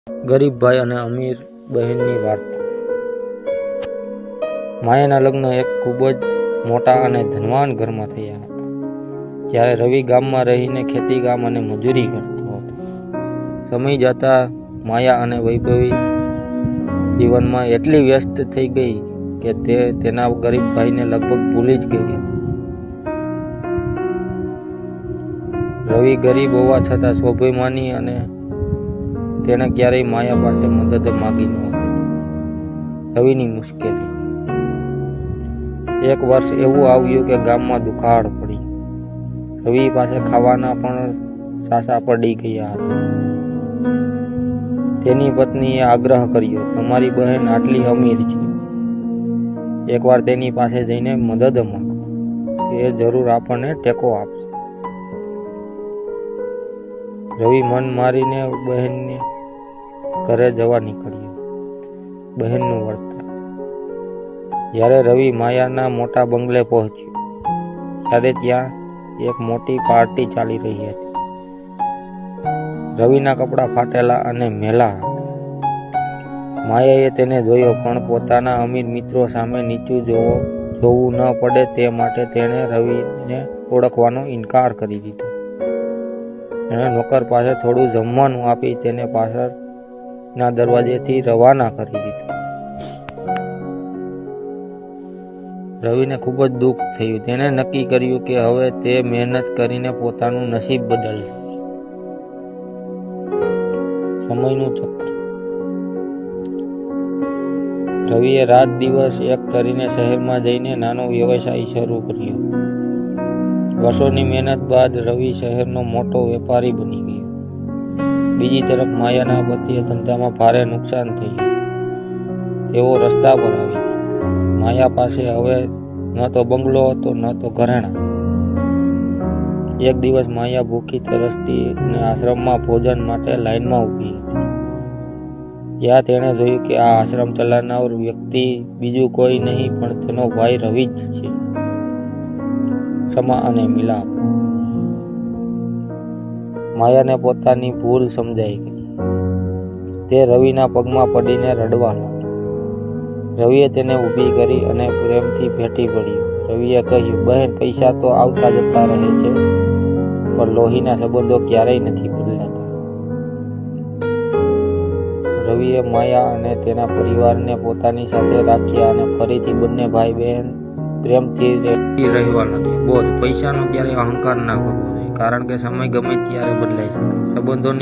ગરીબ ભાઈ અને અમીર બહેનની વાર્તા. માયાના લગ્ન એક ખૂબ જ મોટા અને ધનવાન ઘરમાં થયા હતા. જ્યારે રવિ ગામમાં રહીને ખેતીકામ અને મજૂરી કરતો હતો. સમય જતા માયા અને વૈભવી જીવનમાં એટલી વ્યસ્ત થઈ ગઈ કે તે તેના ગરીબ ભાઈને લગભગ ભૂલી જ ગઈ હતી. રવિ ગરીબ હોવા છતાં સ્વાભિમાની અને તેણે ક્યારેય માયા પાસે મદદ માગી નહોતી. રવિની મુશ્કેલી. એક વર્ષ એવું આવ્યું કે ગામમાં દુકાળ પડી. રવિ પાસે ખાવાના પણ સાસા પડી ગયા હતા. તેની પત્નીએ આગ્રહ કર્યો, તમારી બહેન આટલી અમીર છે, એકવાર તેની પાસે જઈને મદદ માંગો, તે જરૂર આપણને ટેકો આપશે. રવિ મન મારીને બહેનને ઘરે જવા નીકળ્યો. બહેનનું વર્તન. જ્યારે રવિ માયાના મોટા બંગલે પહોંચ્યો ત્યારે ત્યાં એક મોટી પાર્ટી ચાલી રહી હતી. રવિના કપડાં ફાટેલા અને મેલા હતા. માયાએ તેને જોયો, પણ પોતાના અમીર મિત્રો સામે નીચું જોવું ન પડે તે માટે તેણે રવિને ઓળખવાનો ઇનકાર કરી દીધો. એણે નોકર પાસે થોડું જમવાનું આપી તેને પાછળના દરવાજેથી રવાના કરી દીધો. રવિને ખૂબ જ દુઃખ થયું. તેણે નક્કી કર્યું કે હવે તે મહેનત કરીને પોતાનું નસીબ બદલશે. સમયનું ચક્ર. રવિએ રાત દિવસ એક કરીને શહેરમાં જઈને નાનો વ્યવસાય શરૂ કર્યો. વર્ષોની મહેનત બાદ રવિ શહેરનો મોટો વેપારી બની ગયો. બીજી તરફ માયાના પતિએ ધંધામાં ભારે નુકસાન થયું. તેઓ રસ્તા પર આવી. માયા પાસે હવે ન તો બંગલો હતો, ન તો ઘરેણાં. એક દિવસ માયા ભૂખી તરસતી અને આશ્રમમાં ભોજન માટે લાઈનમાં ઊભી હતી. ત્યાં તેણે જોયું કે આ આશ્રમ ચલાવનાર વ્યક્તિ બીજું કોઈ નહીં પણ તેનો ભાઈ રવિ જ છે. ક્ષમા અને મિલાપ. માયાને પોતાની ભૂલ સમજાઈ ગઈ. તે રવિના પગમાં પડીને રડવા લાગી. રવિએ તેને ઊભી કરી અને પ્રેમથી ભેટી પડ્યું. રવિએ કહ્યું, બહેન, પૈસા તો આવતા જતા રહે છે, પણ લોહીના સંબંધો ક્યારેય નથી બદલાતા. રવિએ માયા અને તેના પરિવારને પોતાની સાથે રાખ્યા અને ફરીથી બંને ભાઈ બહેન પ્રેમથી રહેવા લાગ્યા. બોધ: પૈસાનો ક્યારેય અહંકાર ના કરવો જોઈએ, કારણ કે સમય ગમે ત્યારે બદલાઈ શકે. સંબંધોની